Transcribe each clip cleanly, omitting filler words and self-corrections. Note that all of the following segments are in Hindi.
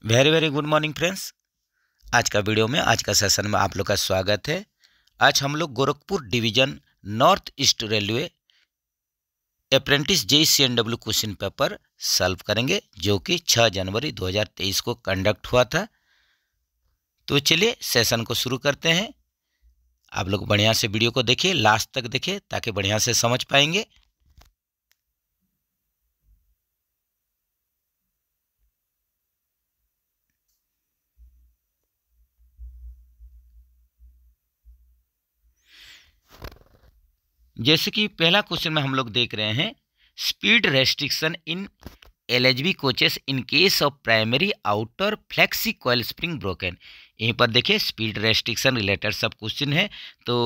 Very very good morning friends. आज का वीडियो में आज का सेशन में आप लोग का स्वागत है। आज हम लोग Gorakhpur division north east railway apprentice JCNW question paper solve करेंगे, जो कि 6 जनवरी 2023 को कंडक्ट हुआ था। तो चलिए सेशन को शुरू करते हैं। आप लोग बढ़िया से वीडियो को देखिए, लास्ट तक देखिए ताकि बढ़िया से समझ पाएंगे। जैसे कि पहला क्वेश्चन में हम लोग देख रहे हैं, speed restriction in LHB coaches in case of primary outer flexi coil spring broken. यहीं पर देखिए स्पीड रेस्ट्रिक्शन रिलेटेड सब क्वेश्चन है। तो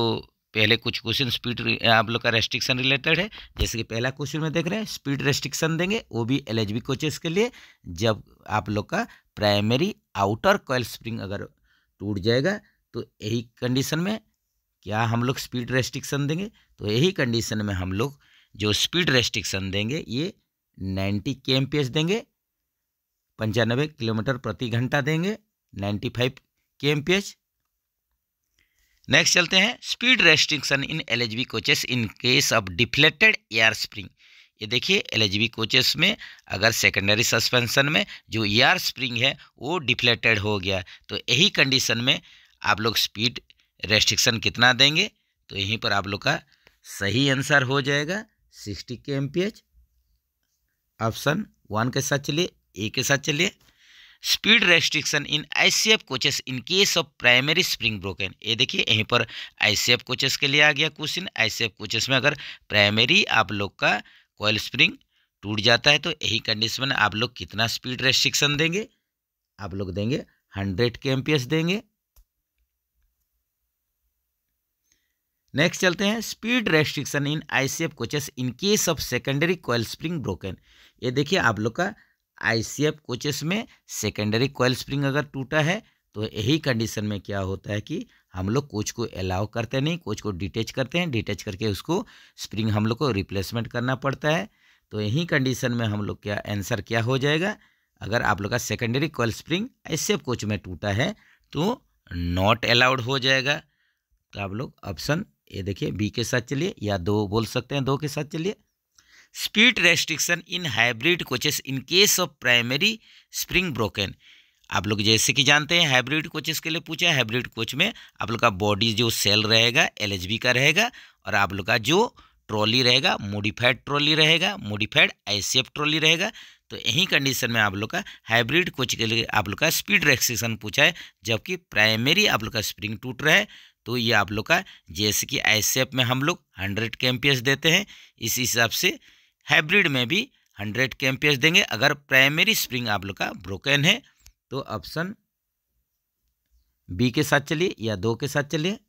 पहले कुछ क्वेश्चन स्पीड आप लोग का रेस्ट्रिक्शन रिलेटेड है। जैसे कि पहला क्वेश्चन में देख रहे हैं, स्पीड रेस्ट्रिक्शन देंगे वो भी LHB कोचेस के लिए, जब आप लोग का प्राइमरी आउटर कॉइल स्प्रिंग अगर टूट जाएगा तो यही कंडीशन में क्या हम लोग स्पीड रेस्ट्रिक्शन देंगे। तो यही कंडीशन में हम लोग जो स्पीड रेस्ट्रिक्शन देंगे ये 90 kmph देंगे, 95 किलोमीटर प्रति घंटा देंगे, 95 kmph। नेक्स्ट चलते हैं, speed restriction in LHB coaches in case of deflected air spring. ये देखिए LHB कोचेस में अगर सेकेंडरी सस्पेंशन में जो एयर स्प्रिंग है वो डिफ्लेक्टेड हो गया तो यही कंडीशन में आप लोग स्पीड रेस्ट्रिक्शन कितना देंगे। तो यहीं पर आप लोग का सही आंसर हो जाएगा 60 kmph। ऑप्शन 1 के साथ चलिए, ए के साथ चलिए। Speed restriction in ICF coaches in case of primary spring broken. ये देखिए यहीं पर ICF कोचेस के लिए आ गया क्वेश्चन। ICF कोचेस में अगर प्राइमरी आप लोग का कॉइल स्प्रिंग टूट जाता है तो यही कंडीशन में आप लोग कितना स्पीड रेस्ट्रिक्शन देंगे। आप लोग देंगे 100 kmph देंगे। नेक्स्ट चलते हैं, speed restriction in ICF coaches in case of secondary coil spring broken. ये देखिए आप लोग का ICF कोचेस में सेकेंडरी कॉइल स्प्रिंग अगर टूटा है तो यही कंडीशन में क्या होता है कि हम लोग कोच को अलाउ करते नहीं, कोच को डिटेच करते हैं, डिटेच करके उसको स्प्रिंग हम लोग को रिप्लेसमेंट करना पड़ता है। तो यही कंडीशन में हम लोग क्या आंसर क्या हो जाएगा, अगर आप लोग का secondary coil spring ICF coach में टूटा है तो नॉट अलाउड हो जाएगा। तो आप लोग ऑप्शन ये देखिए बी के साथ चलिए, या 2 बोल सकते हैं, 2 के साथ चलिए। Speed restriction in hybrid coaches in case of primary spring broken. आप लोग जैसे कि जानते हैं हाइब्रिड कोचेस के लिए पूछा है। हाइब्रिड कोच में आप लोग का बॉडी जो सेल रहेगा LHB का रहेगा, और आप लोग का जो ट्रॉली रहेगा मॉडिफाइड ट्रॉली रहेगा, मॉडिफाइड ICF ट्रॉली रहेगा। तो यही कंडीशन में आप लोग का हाइब्रिड कोच के लिए आप लोग का स्पीड रेस्ट्रिक्शन पूछा है, जबकि प्राइमरी आप लोग का स्प्रिंग टूट रहा है तो ये आप लोग का जैसे कि ICF में हम लोग 100 kmph देते हैं, इस हिसाब से हाइब्रिड में भी 100 kmph देंगे अगर प्राइमरी स्प्रिंग आप लोग का ब्रोकन है। तो ऑप्शन बी के साथ चलिए, या 2 के साथ चलिए।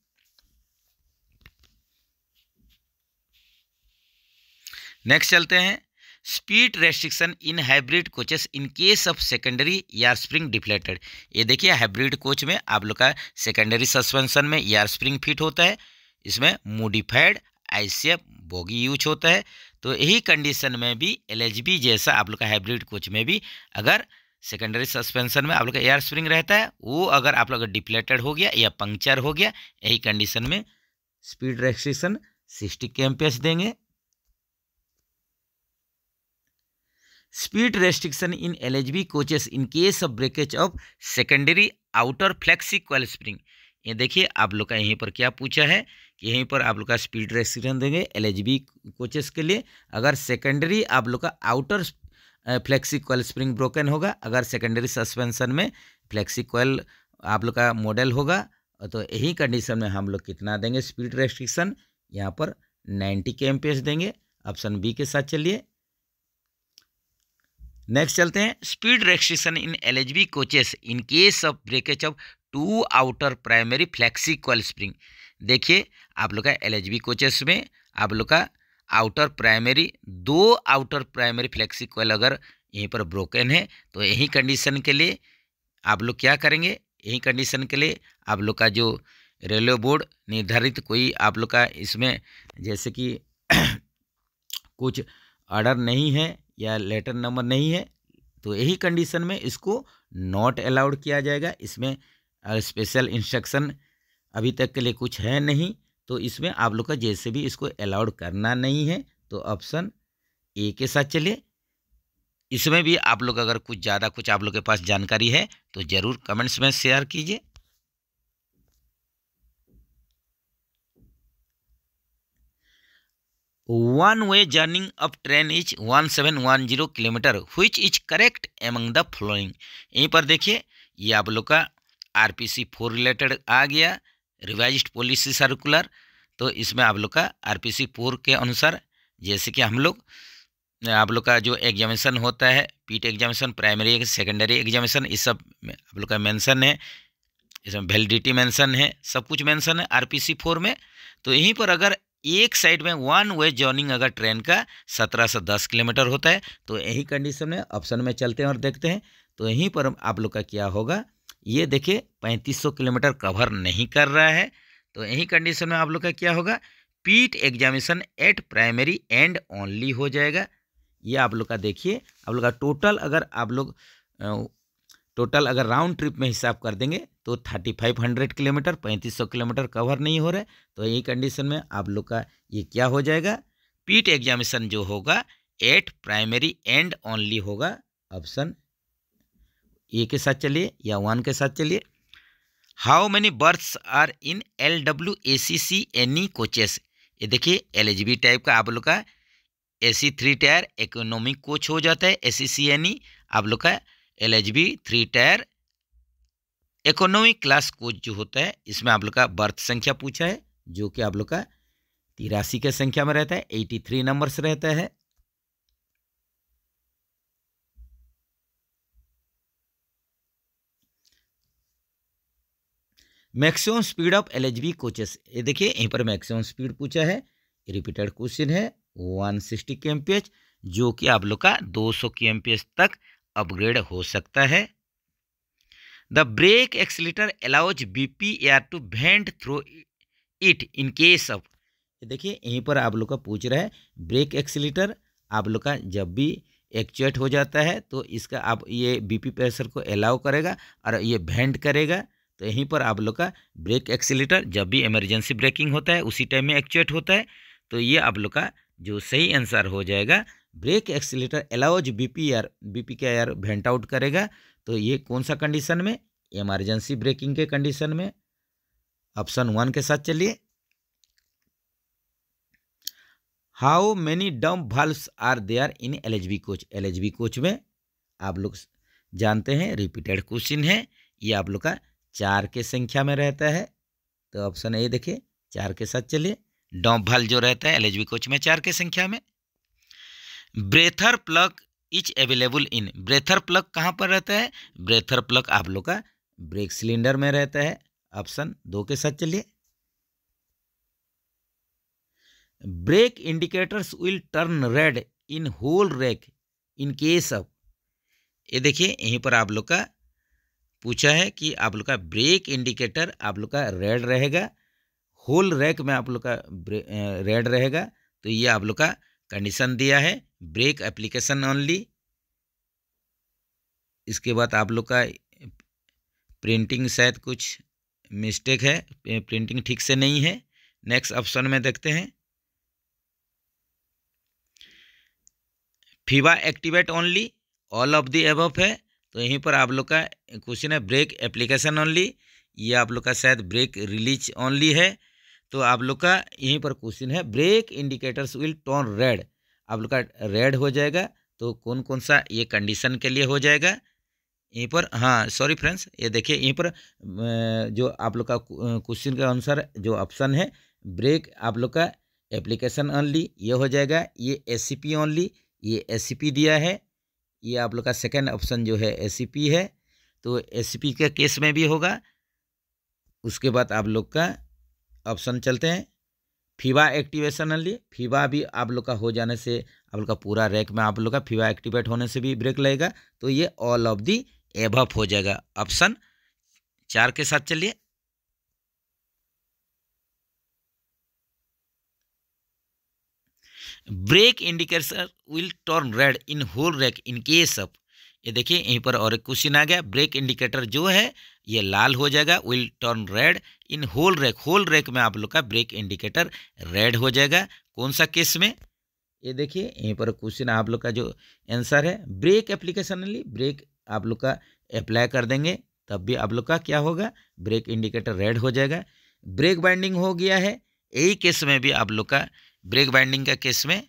नेक्स्ट चलते हैं, speed restriction in hybrid coaches in case of secondary air spring deflected. ये देखिए हाइब्रिड कोच में आप लोग का सेकेंडरी सस्पेंशन में एयर स्प्रिंग फिट होता है, इसमें मॉडिफाइड ICF बोगी यूज होता है। तो यही कंडीशन में भी LHB जैसा आप लोग का हाइब्रिड कोच में भी अगर सेकेंडरी सस्पेंशन में आप लोग का एयर स्प्रिंग रहता है, वो अगर आप लोग का डिफ्लेक्टेड हो गया या पंक्चर हो गया, यही कंडीशन में स्पीड रेस्ट्रिक्शन 60 kmph देंगे। Speed restriction in LHB coaches in case of breakage of secondary outer flexi coil spring. ये देखिए आप लोग का यहीं पर क्या पूछा है कि यहीं पर आप लोग का स्पीड रेस्ट्रिक्शन देंगे LHB कोचेस के लिए अगर सेकेंडरी आप लोग का outer flexi coil spring broken होगा, अगर सेकेंडरी सस्पेंशन में फ्लेक्सी कॉइल आप लोग का मॉडल होगा, तो यही कंडीशन में हम लोग कितना देंगे स्पीड रेस्ट्रिक्शन, यहाँ पर 90 kmph देंगे। ऑप्शन बी के साथ चलिए। नेक्स्ट चलते हैं, speed restriction in LHB coaches in case of breakage of 2 outer primary flexi coil spring. देखिए आप लोग का LHB कोचेस में आप लोग का outer primary 2 outer primary flexi coil अगर यहीं पर ब्रोकन है तो यही कंडीशन के लिए आप लोग क्या करेंगे, यही कंडीशन के लिए आप लोग का जो रेलवे बोर्ड निर्धारित कोई आप लोग का इसमें जैसे कि कुछ ऑर्डर नहीं है या लेटर नंबर नहीं है, तो यही कंडीशन में इसको नॉट अलाउड किया जाएगा। इसमें स्पेशल इंस्ट्रक्शन अभी तक के लिए कुछ है नहीं, तो इसमें आप लोग का जैसे भी इसको अलाउड करना नहीं है। तो ऑप्शन ए के साथ चलिए। इसमें भी आप लोग अगर कुछ ज़्यादा कुछ आप लोग के पास जानकारी है तो ज़रूर कमेंट्स में शेयर कीजिए। One way journey of train is 1710 kilometre which is correct among the following. यहीं पर देखिए ये आप लोग का RPC 4 रिलेटेड आ गया, रिवाइज्ड पॉलिसी सर्कुलर। तो इसमें आप लोग का RPC 4 के अनुसार जैसे कि हम लोग आप लोग का जो एग्जामिनेशन होता है, पीट एग्जामिनेशन, प्राइमरी सेकेंडरी एग्जामिनेशन, इस सब में आप लोग का मेंशन है, इसमें वैलिडिटी मेंशन है, सब कुछ मेंशन है RPC 4 में। तो यहीं पर अगर एक साइड में वन वे जॉर्निंग अगर ट्रेन का 1710 किलोमीटर होता है तो यही कंडीशन में ऑप्शन में चलते हैं और देखते हैं। तो यहीं पर आप लोग का क्या होगा, ये देखिए 3500 किलोमीटर कवर नहीं कर रहा है। तो यही कंडीशन में आप लोग का क्या होगा, पीट examination eight primary and only हो जाएगा। ये आप लोग का देखिए, आप लोग का टोटल अगर राउंड ट्रिप में हिसाब कर देंगे तो 3500 किलोमीटर, 3500 किलोमीटर कवर नहीं हो रहा है। तो यही कंडीशन में आप लोग का ये क्या हो जाएगा, पीट एग्जामिनेशन जो होगा एट प्राइमरी एंड ओनली होगा। ऑप्शन ए के साथ चलिए या 1 के साथ चलिए। How many berths are in LWACC any coaches. ये देखिए LHB टाइप का आप लोग का AC 3 टायर इकोनॉमिक कोच हो जाता है। ACCNE आप लोग का LHB 3 tyre economic class coach जो होता है, इसमें आप लोग का बर्थ संख्या पूछा है जो कि आप लोग का 83 के संख्या में रहता है, 83 नंबर्स रहता है। Maximum speed of LHB coaches, ये देखिए यहीं पर मैक्सिमम स्पीड पूछा है, रिपीटेड क्वेश्चन है। 160 kmph जो कि आप लोग का 200 kmph तक अपग्रेड हो सकता है। The brake accelerator allows BPAR to vent through it in case of. देखिए यहीं पर आप लोग का पूछ रहा है, ब्रेक एक्सीलेटर आप लोग का जब भी एक्चुएट हो जाता है तो इसका आप ये BP प्रेशर को अलाउ करेगा और ये वेंट करेगा। तो यहीं पर आप लोग का ब्रेक एक्सीलेटर जब भी इमरजेंसी ब्रेकिंग होता है उसी टाइम में एक्चुएट होता है। तो ये आप लोग का जो सही आंसर हो जाएगा, brake accelerator allows BPAR vent out करेगा। तो ये कौन सा कंडीशन में, इमरजेंसी ब्रेकिंग के कंडीशन में। ऑप्शन 1 के साथ चलिए। How many dump valves are there in LHB coach. LHB coach में आप लोग जानते हैं रिपीटेड क्वेश्चन है, ये आप लोग का 4 के संख्या में रहता है। तो ऑप्शन ए देखिए 4 के साथ चलिए। डंप वाल्व जो रहता है LHB कोच में 4 के संख्या में। Breather plug is available in. Breather plug कहाँ पर रहता है, ब्रेथर प्लग आप लोग का ब्रेक सिलेंडर में रहता है। ऑप्शन 2 के साथ चलिए। Brake indicators will turn red in whole rake in case of. ये देखिए यहीं पर आप लोग का पूछा है कि आप लोग का ब्रेक इंडिकेटर आप लोग का रेड रहेगा, होल रैक में आप लोग का रेड रहेगा। तो ये आप लोग का कंडीशन दिया है, ब्रेक एप्लीकेशन ओनली। इसके बाद आप लोग का प्रिंटिंग शायद कुछ मिस्टेक है, प्रिंटिंग ठीक से नहीं है। नेक्स्ट ऑप्शन में देखते हैं, Fever activate only, all of the above है। तो यहीं पर आप लोग का क्वेश्चन है ब्रेक एप्लीकेशन ओनली, ये आप लोग का शायद ब्रेक रिलीज ओनली है। तो आप लोग का यहीं पर क्वेश्चन है brake indicators will turn red, आप लोग का रेड हो जाएगा। तो कौन कौन सा ये कंडीशन के लिए हो जाएगा यहीं पर, हाँ सॉरी फ्रेंड्स, ये देखिए यहीं पर जो आप लोग का क्वेश्चन के अनुसार जो ऑप्शन है ब्रेक आप लोग का एप्लीकेशन ओनली ये हो जाएगा, ये SCP ओनली, ये SCP दिया है, ये आप लोग का सेकेंड ऑप्शन जो है SCP है। तो SCP के केस में भी होगा। उसके बाद आप लोग का ऑप्शन चलते हैं फीवा एक्टिवेशन ओनली, फीवा भी आप लोग का हो जाने से आप लोग का पूरा रैक में आप लोग का फीवा एक्टिवेट होने से भी ब्रेक लगेगा। तो ये ऑल ऑफ दी एबव हो जाएगा। ऑप्शन 4 के साथ चलिए। Brake indicator will turn red in whole rake in case of, ये देखिए यहीं पर और एक क्वेश्चन आ गया, ब्रेक इंडिकेटर जो है ये लाल हो जाएगा, will turn red in whole rake. Whole rake में आप लोग का ब्रेक इंडिकेटर रेड हो जाएगा, कौन सा केस में? ये देखिए यहीं पर क्वेश्चन आप लोग का जो आंसर है, ब्रेक एप्लीकेशन ओनली, ब्रेक आप लोग का अप्लाई कर देंगे तब भी आप लोग का क्या होगा, ब्रेक इंडिकेटर रेड हो जाएगा। ब्रेक बाइंडिंग हो गया है, यही केस में भी आप लोग का ब्रेक बाइंडिंग का केस में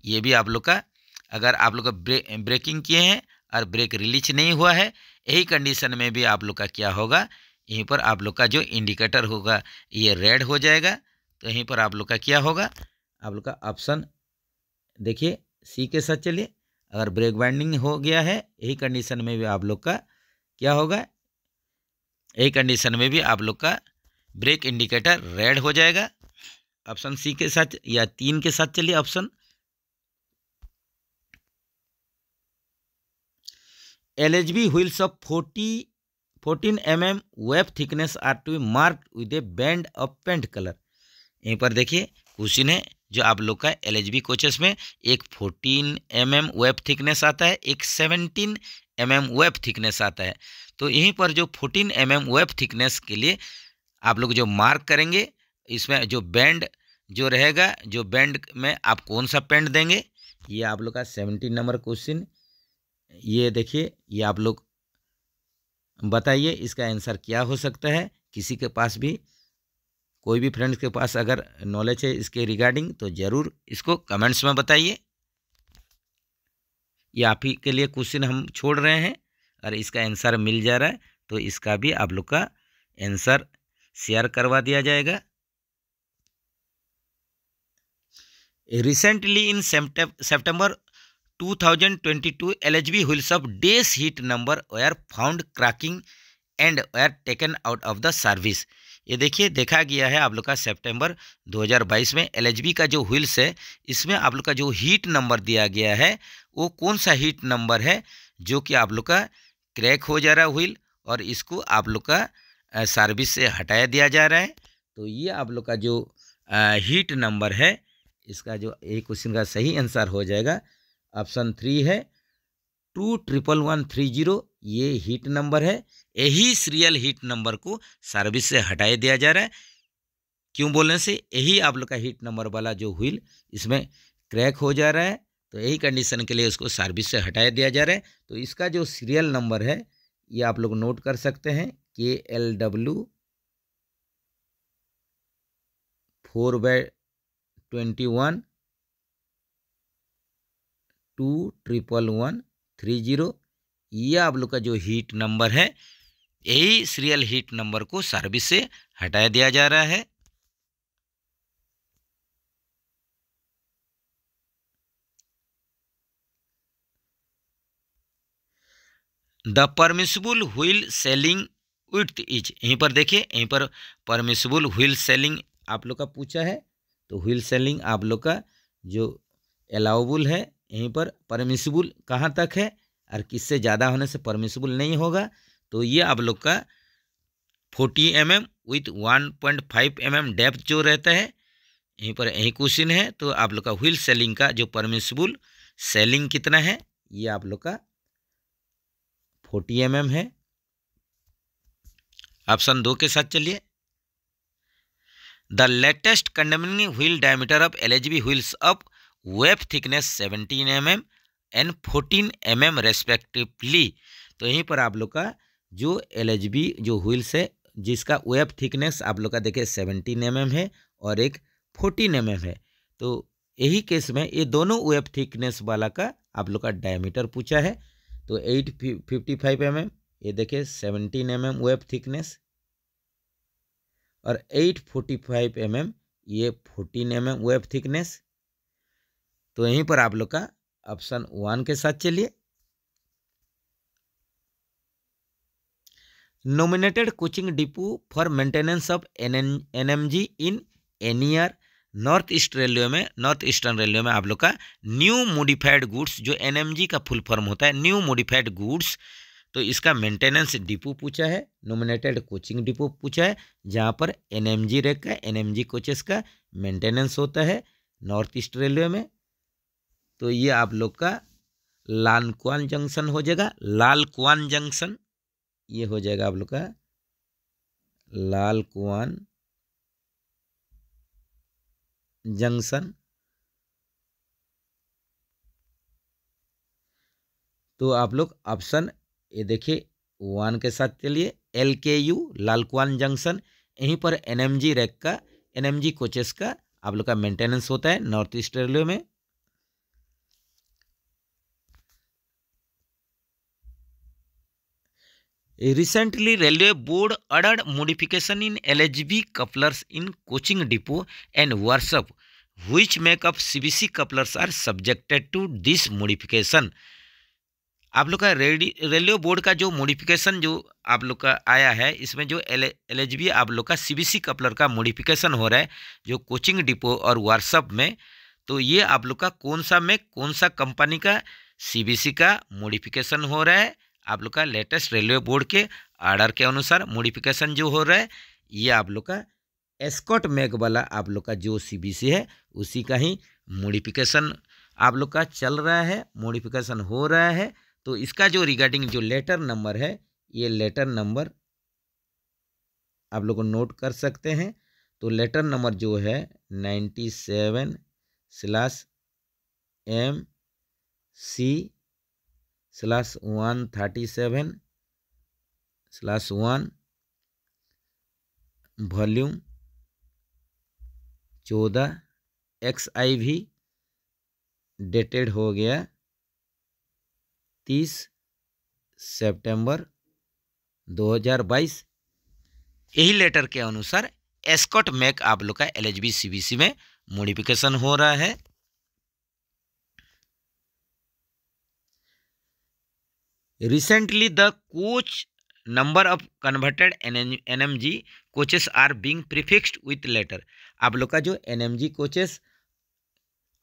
ये भी आप लोग का, अगर आप लोग का ब्रेकिंग किए हैं और ब्रेक रिलीज नहीं हुआ है, यही कंडीशन में भी आप लोग का क्या होगा, यहीं पर आप लोग का जो इंडिकेटर होगा ये रेड हो जाएगा। तो यहीं पर आप लोग का क्या होगा, आप लोग का ऑप्शन देखिए सी के साथ चलिए, अगर ब्रेक बाइंडिंग हो गया है यही कंडीशन में भी आप लोग का क्या होगा, यही कंडीशन में भी आप लोग का ब्रेक इंडिकेटर रेड हो जाएगा। ऑप्शन सी के साथ या 3 के साथ चलिए, option LHB wheels of 14 mm web thickness are to be marked with a band of paint colour. यहीं पर देखिए क्वेश्चन है जो आप लोग का LHB कोचेस में एक 14 mm वेब थिकनेस आता है, एक 17 mm वेब थिकनेस आता है। तो यहीं पर जो 14 mm वेब थिकनेस के लिए आप लोग जो मार्क करेंगे, इसमें जो बैंड जो रहेगा, जो बैंड में आप कौन सा पेंट देंगे, ये आप लोग का 17 नंबर क्वेश्चन। ये देखिए ये आप लोग बताइए इसका आंसर क्या हो सकता है। किसी के पास भी, कोई भी फ्रेंड्स के पास अगर नॉलेज है इसके रिगार्डिंग तो ज़रूर इसको कमेंट्स में बताइए। ये आप ही के लिए क्वेश्चन हम छोड़ रहे हैं और इसका आंसर मिल जा रहा है तो इसका भी आप लोग का आंसर शेयर करवा दिया जाएगा। Recently in September 2022 LHB wheels of dash heat number were found cracking and were taken out of the service। ये देखिए देखा गया है आप लोग का सितंबर 2022 में LHB का जो व्हील्स है इसमें आप लोग का जो हीट नंबर दिया गया है वो कौन सा हीट नंबर है जो कि आप लोग का क्रैक हो जा रहा है व्हील और इसको आप लोग का सर्विस से हटाया दिया जा रहा है। तो ये आप लोग का जो हीट नंबर है इसका जो एक क्वेश्चन का सही आंसर हो जाएगा ऑप्शन 3 है 21130। ये हीट नंबर है, यही सीरियल हीट नंबर को सर्विस से हटाया दिया जा रहा है। क्यों बोलने से, यही आप लोग का हीट नंबर वाला जो व्हील इसमें क्रैक हो जा रहा है तो यही कंडीशन के लिए उसको सर्विस से हटाया दिया जा रहा है। तो इसका जो सीरियल नंबर है ये आप लोग नोट कर सकते हैं KLW 4/21 21130। ये आप लोग का जो हीट नंबर है यही सीरियल हीट नंबर को सर्विस से हटाया दिया जा रहा है। The permissible wheel selling width is, यहीं पर देखिए यहीं पर परमिसिबल व्हील सेलिंग आप लोग का पूछा है तो व्हील सेलिंग आप लोग का जो अलाउबल है यहीं पर परमिसिबल कहाँ तक है और किससे ज़्यादा होने से परमिसिबल नहीं होगा। तो ये आप लोग का 40 mm विथ 1.5 mm डेप्थ जो रहता है यहीं पर यही क्वेश्चन है। तो आप लोग का व्हील सेलिंग का जो परमिसिबल सेलिंग कितना है ये आप लोग का 40 mm है। ऑप्शन 2 के साथ चलिए। The latest condemning wheel diameter of LHB wheels of web thickness 17 mm and 14 mm respectively. तो यहीं पर आप लोग का जो LHB जो व्हील्स है जिसका वेब थिकनेस आप लोग का देखिए 17 mm है और एक 14 mm है। तो यही केस में ये दोनों वेब थिकनेस वाला का आप लोग का डायमीटर पूछा है। तो 855 mm ये देखिए 17 mm वेब थिकनेस और 845 mm ये 14 mm वेब थिकनेस। तो यहीं पर आप लोग का ऑप्शन 1 के साथ चलिए। Nominated coaching depot for maintenance of NMG in NER North Eastern Railway में आप लोग का न्यू मॉडिफाइड गुड्स, जो NMG का फुल फॉर्म होता है न्यू मॉडिफाइड गुड्स, तो इसका मेंटेनेंस डिपो पूछा है, नॉमिनेटेड कोचिंग डिपो पूछा है जहां पर NMG रेक का NMG कोचेस का मेंटेनेंस होता है नॉर्थ ईस्ट रेलवे में। तो ये आप लोग का लालकुआन जंक्शन हो जाएगा, लालकुआन जंक्शन, ये हो जाएगा आप लोग का लालकुआन जंक्शन। तो आप लोग ऑप्शन ये देखिए 1 के साथ चलिए, LKU लालकुआन जंक्शन, यहीं पर NMG रैक का, NMG कोचेस का आप लोग का मेंटेनेंस होता है नॉर्थ ईस्ट रेलवे में। Recently, Railway Board ordered modification in LHB couplers in coaching depot and workshop, which make up CBC couplers are subjected to this modification. आप लोग का रेलवे बोर्ड का जो मॉडिफिकेशन जो आप लोग का आया है, इसमें जो LHB आप लोग का CBC कपलर का मॉडिफिकेशन हो रहा है जो कोचिंग डिपो और वर्कशॉप में, तो ये आप लोग का कौन सा कंपनी का CBC का मॉडिफिकेशन हो रहा है, आप लोग का लेटेस्ट रेलवे बोर्ड के ऑर्डर के अनुसार मॉडिफिकेशन जो हो रहा है, ये आप लोग का एस्कॉट मैग वाला आप लोग का जो CBC है उसी का ही मॉडिफिकेशन आप लोग का चल रहा है, मॉडिफिकेशन हो रहा है। तो इसका जो रिगार्डिंग जो लेटर नंबर है, ये लेटर नंबर आप लोग को नोट कर सकते हैं। तो लेटर नंबर जो है 97/MC/137/1 वॉल्यूम 14 XIV डेटेड हो गया 30 सितंबर 2022। यही लेटर के अनुसार एस्कॉट मैक आप लोग का LHB CBC में मॉडिफिकेशन हो रहा है। Recently the coach number of converted NMG coaches are being prefixed with letter. आप लोग का जो NMG कोचेस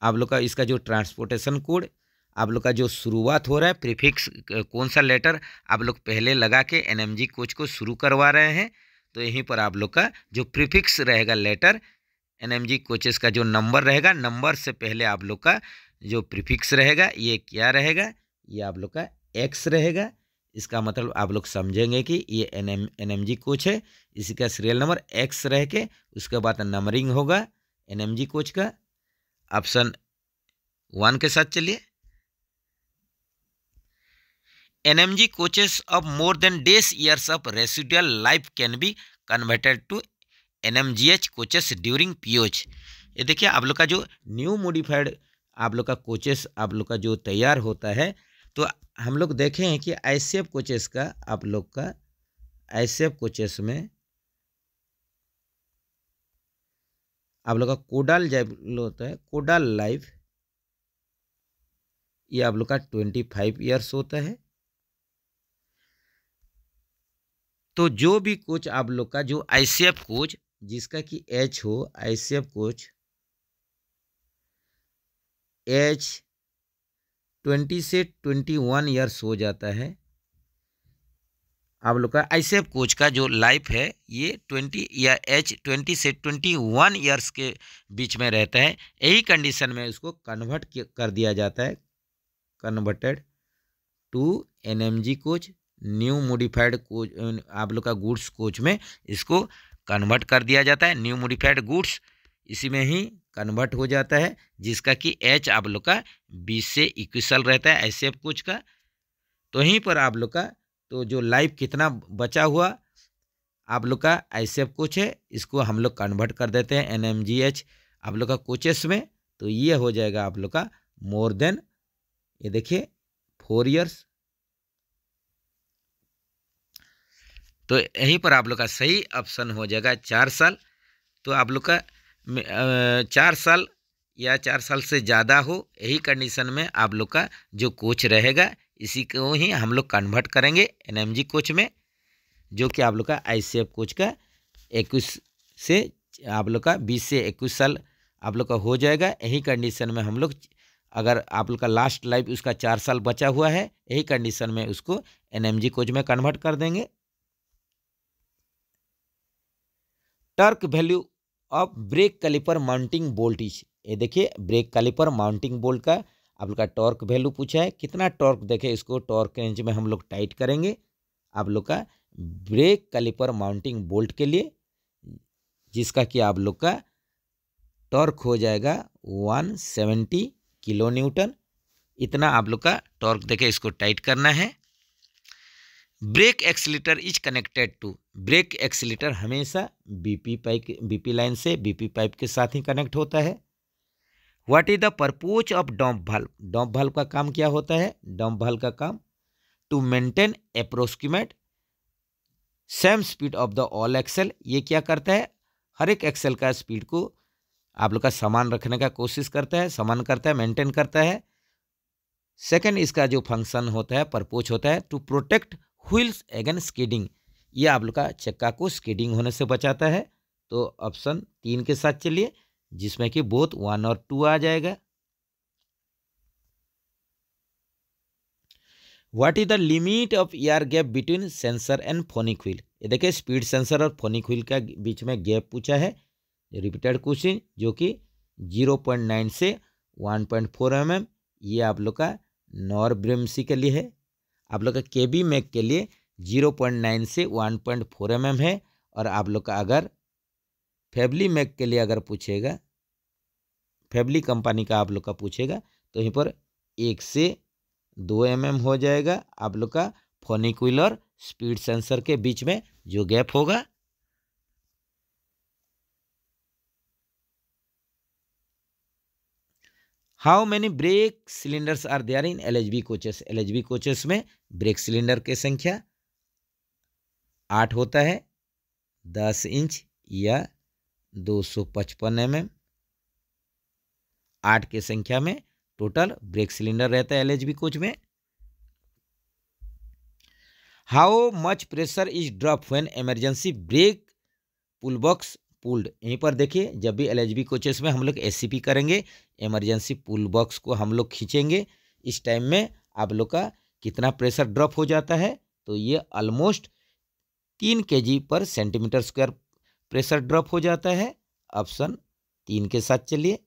आप लोग का इसका जो ट्रांसपोर्टेशन कोड आप लोग का जो शुरुआत हो रहा है, प्रीफिक्स कौन सा लेटर आप लोग पहले लगा के NMG कोच को शुरू करवा रहे हैं, तो यहीं पर आप लोग का जो प्रीफिक्स रहेगा लेटर NMG कोचेस का जो नंबर रहेगा, नंबर से पहले आप लोग का जो प्रीफिक्स रहेगा ये क्या रहेगा, ये आप लोग का X रहेगा। इसका मतलब आप लोग समझेंगे कि ये NMG कोच है, इसी का सीरियल नंबर X रह के उसके बाद नंबरिंग होगा NMG कोच का। ऑप्शन 1 के साथ चलिए, NMG coaches of more than days years of residual life can be converted to NMGH coaches during POH। ये देखिए आप लोग का जो न्यू मॉडिफाइड आप लोग का कोचेस आप लोग का जो तैयार होता है, तो हम लोग देखे हैं कि ICF कोचेस का आप लोग का ICF कोचेस में आप लोग का कोडाल जब होता है, कोडाल लाइफ ये आप लोग का 25 ईयर्स होता है। तो जो भी कोच आप लोग का जो ICF कोच जिसका कि एज हो, ICF कोच एज 20 से 21 ईयर्स हो जाता है, आप लोग का ICF कोच का जो लाइफ है ये 20 या एज 20 से 21 ईयर्स के बीच में रहता है। यही कंडीशन में उसको कन्वर्ट कर दिया जाता है, converted to NMG coach, new modified coach आप लोग का गुड्स कोच में इसको कन्वर्ट कर दिया जाता है। न्यू मॉडिफाइड गुड्स इसी में ही कन्वर्ट हो जाता है, जिसका कि एज आप लोग का 20 से 21 साल रहता है ICF कोच का। तो यहीं पर आप लोग का तो जो लाइफ कितना बचा हुआ आप लोग का ICF कोच है, इसको हम लोग कन्वर्ट कर देते हैं NMGH आप लोग का कोचेस में, तो ये हो जाएगा आप लोग का मोर देन, ये देखिए 4 ईयर्स। तो यहीं पर आप लोग का सही ऑप्शन हो जाएगा 4 साल। तो आप लोग का 4 साल या 4 साल से ज़्यादा हो, यही कंडीशन में आप लोग का जो कोच रहेगा इसी को ही हम लोग कन्वर्ट करेंगे NMG कोच में, जो कि आप लोग का ICF कोच का 21 से आप लोग का 20 से 21 साल आप लोग का हो जाएगा। यही कंडीशन में हम लोग अगर आप लोग का लास्ट लाइफ उसका 4 साल बचा हुआ है, यही कंडीशन में उसको NMG कोच में कन्वर्ट कर देंगे। Torque value of brake caliper mounting bolt is, ये देखिए ब्रेक कैलिपर माउंटिंग बोल्ट का आप लोग का टॉर्क वैल्यू पूछा है, कितना टॉर्क देखे इसको टॉर्क रेंज में हम लोग टाइट करेंगे आप लोग का ब्रेक कैलिपर माउंटिंग बोल्ट के लिए, जिसका कि आप लोग का टॉर्क हो जाएगा 170 किलो न्यूटन। इतना आप लोग का टॉर्क देके इसको टाइट करना है। Brake accelerator is connected to, brake accelerator हमेशा बीपी लाइन से बीपी पाइप के साथ ही कनेक्ट होता है। What is the purpose of dump valve, dump valve का काम क्या होता है? डॉम्प वाल्व का काम to maintain approximate same speed of the all axle, ये क्या करता है? हर एक एक्सेल का स्पीड को आप लोग का समान रखने का कोशिश करता है, समान करता है, मेंटेन करता है। सेकंड इसका जो फंक्शन होता है, पर्पज होता है to protect wheels against skidding, ये आप लोग का चक्का को स्किडिंग होने से बचाता है। तो ऑप्शन 3 के साथ चलिए, जिसमें कि बोथ 1 और 2 आ जाएगा। What is the limit of air gap between sensor and phonic wheel, ये देखिए स्पीड सेंसर और फोनिक व्हील का बीच में गैप पूछा है, रिपीटेड क्वेश्चन, जो कि 0.9 से 1.4 mm, ये आप लोग का नॉर ब्रेमसी के लिए है। आप लोग का केबी मैक के लिए 0.9 से 1.4 mm है। और आप लोग का अगर फैबली मैक के लिए अगर पूछेगा, फैबली कंपनी का आप लोग का पूछेगा, तो यहीं पर 1 से 2 mm हो जाएगा आप लोग का फोनिक व्हील और स्पीड सेंसर के बीच में जो गैप होगा। How many brake cylinders are there in LHB coaches, LHB coaches में ब्रेक सिलेंडर की संख्या 8 होता है, 10 इंच या 255 mm, 8 की संख्या में टोटल ब्रेक सिलेंडर रहता है एलएचबी कोच में। How much pressure is drop when emergency brake pull box pulled, यहीं पर देखिए जब भी एलएचबी कोचेस में हम लोग एससीपी करेंगे, इमरजेंसी पुल बॉक्स को हम लोग खींचेंगे, इस टाइम में आप लोग का कितना प्रेशर ड्रॉप हो जाता है? तो ये ऑलमोस्ट 3 kg पर सेंटीमीटर स्क्वायर प्रेशर ड्रॉप हो जाता है। ऑप्शन 3 के साथ चलिए,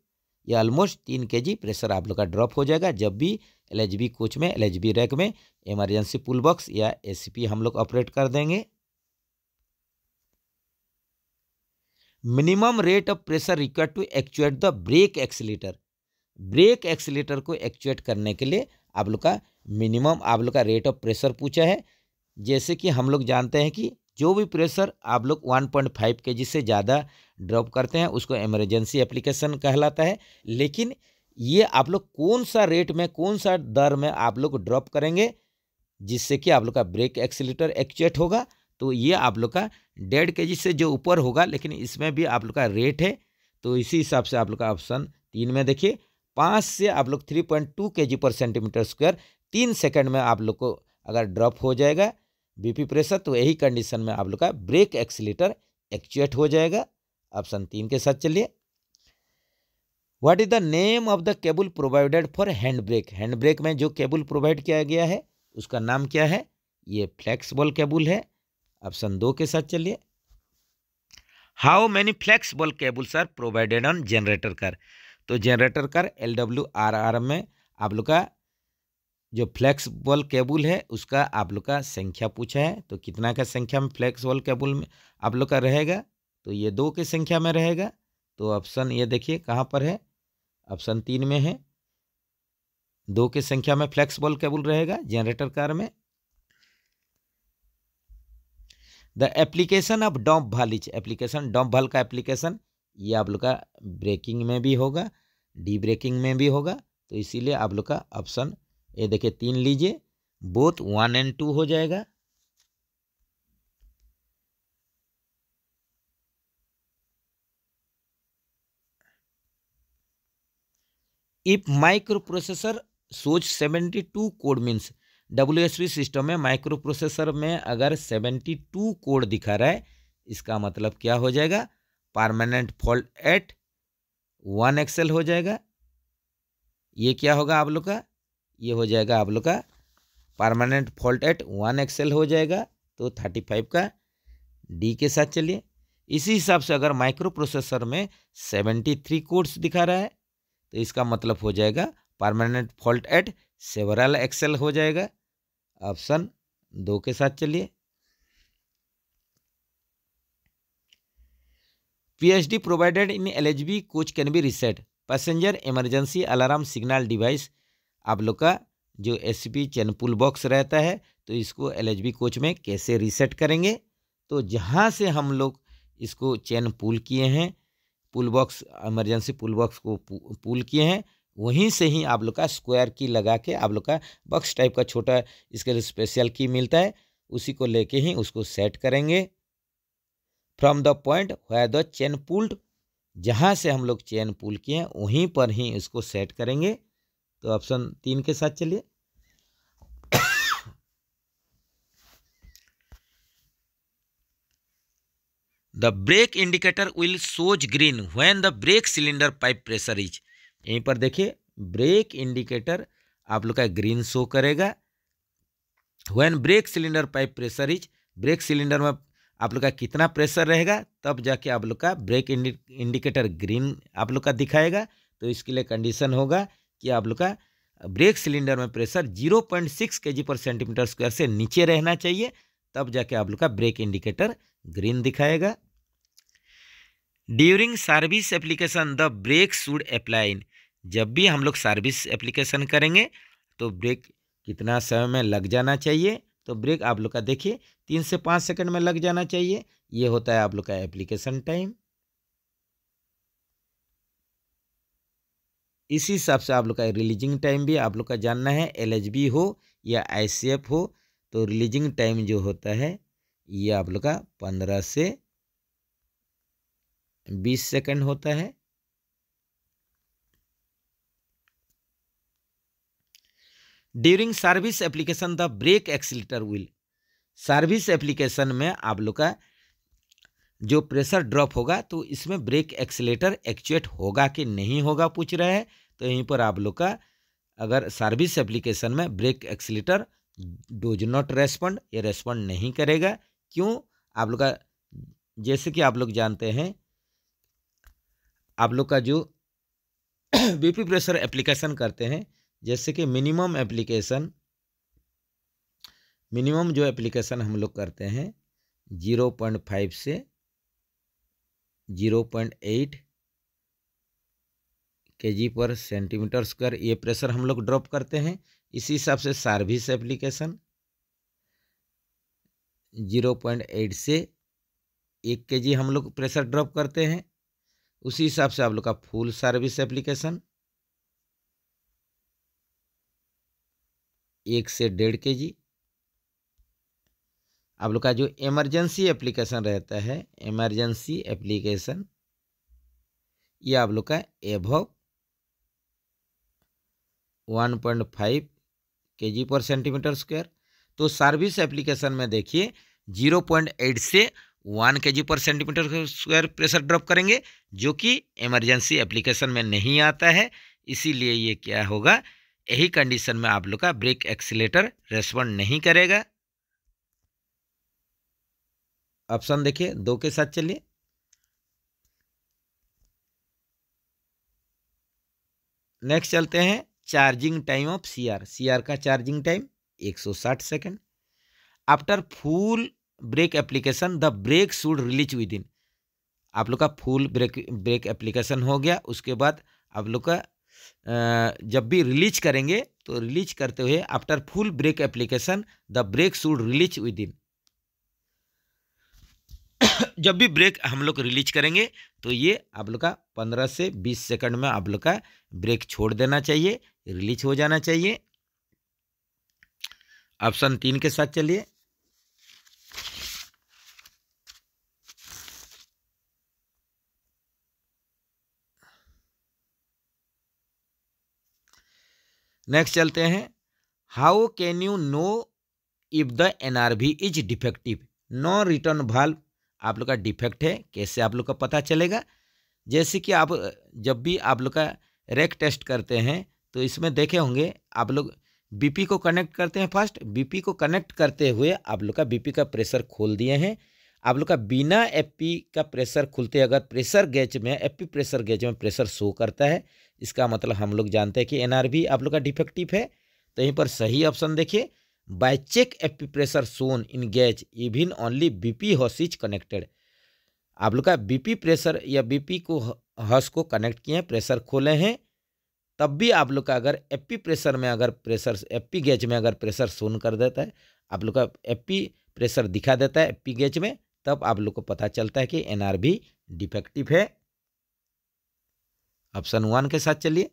ये ऑलमोस्ट 3 kg प्रेशर आप लोग का ड्रॉप हो जाएगा जब भी एलएचबी कोच में, एलएचबी रैक में इमरजेंसी पुल बॉक्स या एससीपी हम लोग ऑपरेट कर देंगे। Minimum rate of pressure required to actuate the brake accelerator, brake accelerator को एक्चुएट करने के लिए आप लोग का मिनिमम आप लोग का रेट ऑफ प्रेशर पूछा है। जैसे कि हम लोग जानते हैं कि जो भी प्रेशर आप लोग 1.5 kg से ज़्यादा ड्रॉप करते हैं उसको इमरजेंसी एप्लीकेशन कहलाता है। लेकिन ये आप लोग कौन सा रेट में, कौन सा दर में आप लोग ड्रॉप करेंगे जिससे कि आप लोग का ब्रेक एक्सीलेटर एक्चुएट होगा? तो ये आप लोग का 1.5 kg से जो ऊपर होगा, लेकिन इसमें भी आप लोग का रेट है, तो इसी हिसाब से आप लोग का ऑप्शन 3 में देखिए 5 से आप लोग 3.2 kg पर सेंटीमीटर स्क्वायर 3 सेकंड में आप लोग को अगर ड्रॉप हो जाएगा बीपी प्रेशर, तो यही कंडीशन में आप लोग का ब्रेक एक्सीलेटर एक्चुएट हो जाएगा। ऑप्शन 3 के साथ चलिए। What is the name of the cable provided for hand brake, hand brake में जो केबल प्रोवाइड किया गया है उसका नाम क्या है? ये फ्लेक्सिबल केबल है। ऑप्शन 2 के साथ चलिए। How many flexible cables are provided on generator car, तो जनरेटर कार LWRR में आप लोग का जो फ्लेक्सिबल केबल है उसका आप लोग का संख्या पूछा है, तो कितना का संख्या में फ्लेक्सिबल केबल में आप लोग का रहेगा? तो ये 2 की संख्या में रहेगा। तो ऑप्शन ये देखिए कहाँ पर है, ऑप्शन 3 में है, 2 की संख्या में फ्लेक्सिबल केबल रहेगा जनरेटर कार में। The application of dump valve is, application dump valve का एप्लीकेशन ये आप लोग का ब्रेकिंग में भी होगा, डी ब्रेकिंग में भी होगा, तो इसीलिए आप लोग का ऑप्शन ये देखिए 3 लीजिए, बोथ 1 और 2 हो जाएगा। इफ माइक्रो प्रोसेसर सोच 72 कोड मीन्स, WSP सिस्टम में माइक्रो प्रोसेसर में अगर 72 कोड दिखा रहा है, इसका मतलब क्या हो जाएगा? परमानेंट फॉल्ट एट 1 एक्सेल हो जाएगा। ये क्या होगा आप लोग का? ये हो जाएगा आप लोग का परमानेंट फॉल्ट एट 1 एक्सेल हो जाएगा। तो 35 का डी के साथ चलिए। इसी हिसाब से अगर माइक्रो प्रोसेसर में 73 कोड्स दिखा रहा है, तो इसका मतलब हो जाएगा permanent fault at several axle हो जाएगा। ऑप्शन 2 के साथ चलिए। PHD provided in LHB coach can be reset, passenger emergency alarm signal device. आप लोग का जो SCP चेन पुल बॉक्स रहता है, तो इसको LHB कोच में कैसे रीसेट करेंगे? तो जहाँ से हम लोग इसको चेन पुल किए हैं, पुल बॉक्स इमरजेंसी पुल बॉक्स को पुल किए हैं, वहीं से ही आप लोग का स्क्वायर की लगा के आप लोग का बॉक्स टाइप का छोटा इसके लिए स्पेशल की मिलता है, उसी को लेके ही उसको सेट करेंगे। From the point where the chain pulled, जहाँ से हम लोग चेन पुल किए हैं वहीं पर ही इसको सेट करेंगे। तो ऑप्शन 3 के साथ चलिए। The brake indicator will shows green when the brake cylinder pipe pressure is. यहीं पर देखिए ब्रेक इंडिकेटर आप लोग का ग्रीन शो करेगा when brake cylinder pipe pressure is. Brake cylinder में आप लोग का कितना प्रेशर रहेगा, तब जाके आप लोग का ब्रेक इंडिकेटर ग्रीन आप लोग का दिखाएगा। तो इसके लिए कंडीशन होगा कि आप लोग का ब्रेक सिलेंडर में प्रेशर 0.6 kg/cm² से नीचे रहना चाहिए, तब जाके आप लोग का ब्रेक इंडिकेटर ग्रीन दिखाएगा। During service application the brake should apply in. जब भी हम लोग सर्विस एप्लीकेशन करेंगे तो ब्रेक कितना समय में लग जाना चाहिए, तो ब्रेक आप लोग का देखिए 3 से 5 सेकंड में लग जाना चाहिए। ये होता है आप लोग का एप्लीकेशन टाइम। इसी हिसाब से आप लोग का रिलीजिंग टाइम भी आप लोग का जानना है। LHB हो या ICF हो, तो रिलीजिंग टाइम जो होता है ये आप लोग का 15 से 20 सेकंड होता है। During service application the brake accelerator will. Service application में आप लोग का जो प्रेशर ड्रॉप होगा, तो इसमें ब्रेक एक्सीलेटर एक्चुएट होगा कि नहीं होगा पूछ रहा है। तो यहीं पर आप लोग का अगर सर्विस एप्लीकेशन में brake accelerator does not respond, ये रेस्पॉन्ड नहीं करेगा। क्यों? आप लोग का जैसे कि आप लोग जानते हैं, आप लोग का जो BP प्रेशर एप्लीकेशन करते हैं, जैसे कि मिनिमम जो एप्लीकेशन हम लोग करते हैं 0.5 से 0.8 kg/cm², ये प्रेशर हम लोग ड्रॉप करते हैं। इसी हिसाब से सर्विस एप्लीकेशन 0.8 से 1 kg हम लोग प्रेशर ड्रॉप करते हैं। उसी हिसाब से आप लोग का फुल सर्विस एप्लीकेशन 1 से 1.5 kg। आप लोग का जो इमरजेंसी एप्लीकेशन रहता है, इमरजेंसी एप्लीकेशन, ये आप लोग का एबव 1.5 kg/cm²। तो सर्विस एप्लीकेशन में देखिए 0.8 से 1 kg/cm² प्रेशर ड्रॉप करेंगे, जो कि इमरजेंसी एप्लीकेशन में नहीं आता है। इसीलिए ये क्या होगा, यही कंडीशन में आप लोग का ब्रेक एक्सीलेटर रेस्पॉन्ड नहीं करेगा। ऑप्शन देखिए 2 के साथ चलिए। नेक्स्ट चलते हैं चार्जिंग टाइम ऑफ CR का charging time 160 second. After full brake application the brake should release within. आप लोग का फुल ब्रेक एप्लीकेशन हो गया, उसके बाद आप लोग का जब भी रिलीज करेंगे, तो रिलीज करते हुए after full brake application the brake should release within. जब भी ब्रेक हम लोग रिलीज करेंगे, तो ये आप लोग का 15 से 20 सेकंड में आप लोग का ब्रेक छोड़ देना चाहिए, रिलीज हो जाना चाहिए। ऑप्शन 3 के साथ चलिए। नेक्स्ट चलते हैं, how can you know if the NRV is defective. No return valve आप लोग का डिफेक्ट है, कैसे आप लोग का पता चलेगा? जैसे कि आप जब भी आप लोग का रैक टेस्ट करते हैं, तो इसमें देखे होंगे आप लोग BP को कनेक्ट करते हैं। फर्स्ट BP को कनेक्ट करते हुए आप लोग का BP का प्रेशर खोल दिए हैं। आप लोग का बिना एफपी का प्रेशर खुलते अगर प्रेशर गेज में एफपी प्रेशर गेज में प्रेशर शो करता है, इसका मतलब हम लोग जानते हैं कि एनआरबी आप लोग का डिफेक्टिव है। तो यहीं पर सही ऑप्शन देखिए, by check FP pressure shown in gauge even only BP hose is connected. आप लोग का बीपी प्रेशर या बीपी को हॉस को कनेक्ट किए हैं, प्रेशर खोले हैं, तब भी आप लोग का अगर एफपी प्रेशर में अगर प्रेशर एफपी गेज में अगर प्रेशर शोन कर देता है, आप लोग का एफपी प्रेशर दिखा देता है एफपी गेज में, तब आप लोग को पता चलता है कि एनआरबी डिफेक्टिव है। ऑप्शन 1 के साथ चलिए।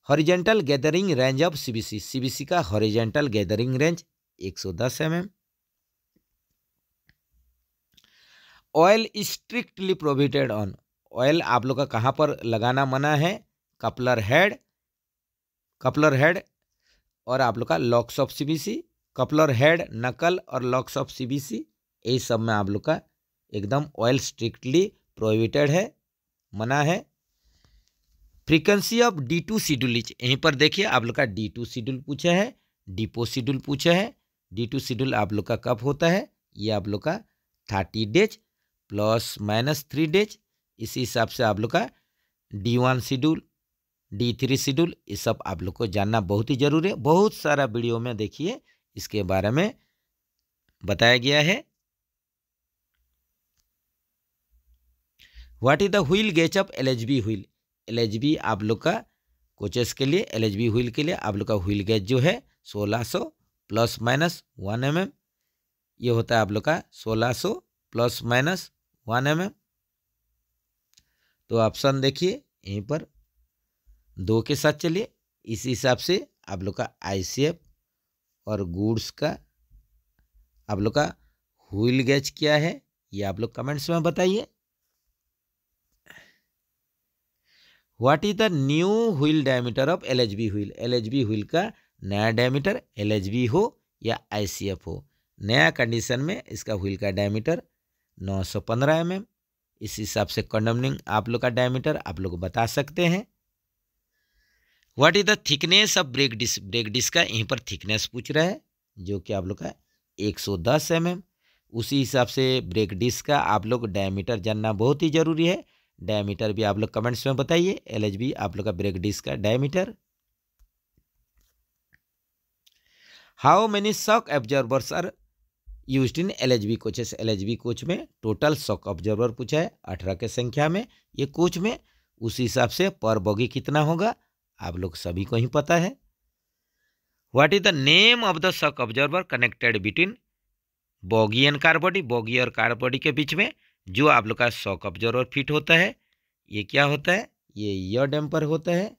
Horizontal gathering range of CBC, CBC का horizontal gathering range 110 mm। Oil strictly prohibited on, oil आप लोग का कहाँ पर लगाना मना है, कपलर हेड और आप लोग का locks of CBC, coupler head, नकल और लॉक्स ऑफ सीबीसी, यही सब में आप लोग का एकदम ऑयल स्ट्रिक्टली प्रोहिबिटेड है, मना है। फ्रीक्वेंसी ऑफ D2 शेड्यूल, यहीं पर देखिए आप लोग का D2 शेड्यूल पूछा है, डिपो शेड्यूल पूछा है। D2 शेड्यूल आप लोग का कब होता है, ये आप लोग का 30 डेज ±3 डेज। इसी हिसाब से आप लोग का D1 शेड्यूल, D3 शेड्यूल, ये सब आप लोग को जानना बहुत ही जरूरी है। बहुत सारा वीडियो में देखिए इसके बारे में बताया गया है। What is the wheel gauge of LHB wheel, LHB आप लोग का कोचेस के लिए, LHB व्हील के लिए आप लोग का व्हील गेज जो है 1600 ±1 mm, ये होता है आप लोग का 1600 ±1 mm। तो ऑप्शन देखिए यहीं पर 2 के साथ चलिए। इस हिसाब से आप लोग का ICF और गुड्स का आप लोग का व्हील गेज क्या है, ये आप लोग कमेंट्स में बताइए। What is the new wheel diameter of LHB wheel, LHB wheel का नया डायमीटर, LHB हो या ICF हो, नया कंडीशन में इसका व्हील का डायमीटर 915 mm। इस हिसाब से कंडमनिंग आप लोग का डायमीटर आप लोग बता सकते हैं। What is the thickness of brake disc, brake disc का यहीं पर थिकनेस पूछ रहा है, जो कि आप लोग का 110 mm। उसी हिसाब से ब्रेक डिस्क का आप लोग डायमीटर जानना बहुत ही जरूरी है, डायमीटर भी आप लोग कमेंट्स में बताइए। LHB आप लोग का ब्रेक डिस्क का diameter. How many shock absorbers are used in LHB coaches, LHB coach में टोटल शॉक ऑब्जर्वर पूछा है 18 के संख्या में ये कोच में, उसी हिसाब से पर बॉगी कितना होगा आप लोग सभी को ही पता है। What is the name of the shock observer connected between boggy and car body, boggy और कार बॉडी के बीच में जो आप लोग का शॉक ऑब्जर्वर फिट होता है, ये क्या होता है, ये ईयर डैम्पर होता है।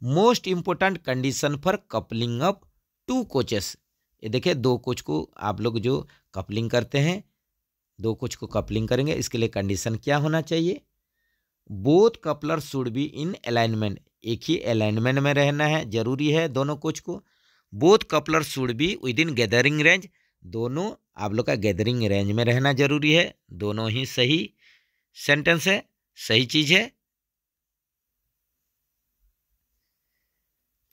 Most important condition for coupling of 2 coaches, ये देखिए 2 कोच को आप लोग जो कपलिंग करते हैं, 2 कोच को कपलिंग करेंगे, इसके लिए कंडीशन क्या होना चाहिए, both coupler should be in alignment, एक ही अलाइनमेंट में रहना है, जरूरी है दोनों कोच को। Both coupler should be with in gathering range, दोनों आप लोग का गैदरिंग रेंज में रहना जरूरी है। दोनों ही सही सेंटेंस है, सही चीज है।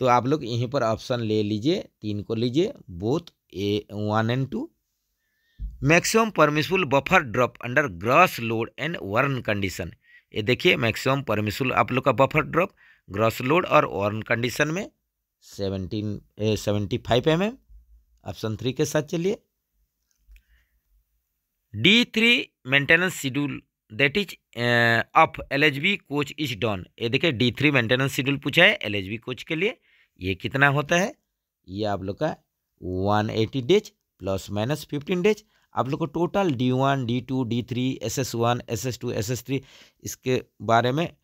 तो आप लोग यहीं पर ऑप्शन ले लीजिए, 3 को लीजिए, both A1 and 2। Maximum permissible buffer drop under gross load and worn condition, ये देखिए मैक्सिमम परमिसिबल आप लोग का बफर ड्रॉप ग्रॉस लोड और वर्न कंडीशन में 75 mm। ऑप्शन 3 के साथ चलिए। D3 maintenance schedule that is of LHB coach is done, ये देखिए D3 मेंटेनेंस शेड्यूल पूछा है LHB कोच के लिए, ये कितना होता है, ये आप लोग का 180 डेज ±15 डेज। आप लोग को total D1 D2 D3 SS1 SS2 SS3 इसके बारे में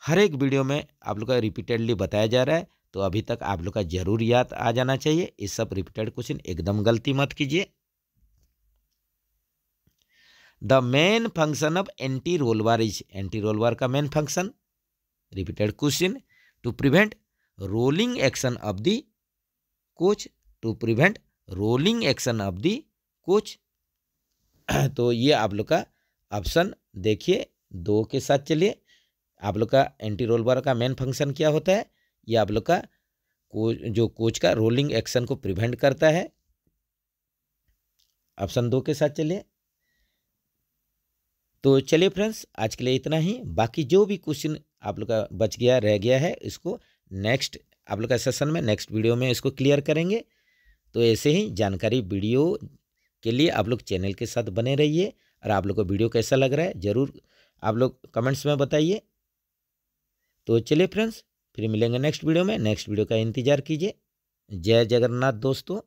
हर एक वीडियो में आप लोग का रिपीटेडली बताया जा रहा है, तो अभी तक आप लोग का जरूर याद आ जाना चाहिए। ये सब रिपीटेड क्वेश्चन एकदम गलती मत कीजिए। The main function of anti roll bar is, anti roll bar का main function, repeated question, to prevent rolling action of the coach, to prevent rolling action of the coach. तो ये आप लोग का ऑप्शन देखिए 2 के साथ चलिए। आप लोग का एंटी रोल बार का मेन फंक्शन क्या होता है, ये आप लोग का जो कोच का रोलिंग एक्शन को प्रिवेंट करता है। ऑप्शन 2 के साथ चलिए। तो चलिए फ्रेंड्स, आज के लिए इतना ही। बाकी जो भी क्वेश्चन आप लोग का बच गया रह गया है, इसको नेक्स्ट आप लोग का सेशन में, नेक्स्ट वीडियो में इसको क्लियर करेंगे। तो ऐसे ही जानकारी वीडियो के लिए आप लोग चैनल के साथ बने रहिए। और आप लोग को वीडियो कैसा लग रहा है ज़रूर आप लोग कमेंट्स में बताइए। तो चलिए फ्रेंड्स, फिर मिलेंगे नेक्स्ट वीडियो में। नेक्स्ट वीडियो का इंतज़ार कीजिए। जय जगन्नाथ दोस्तों।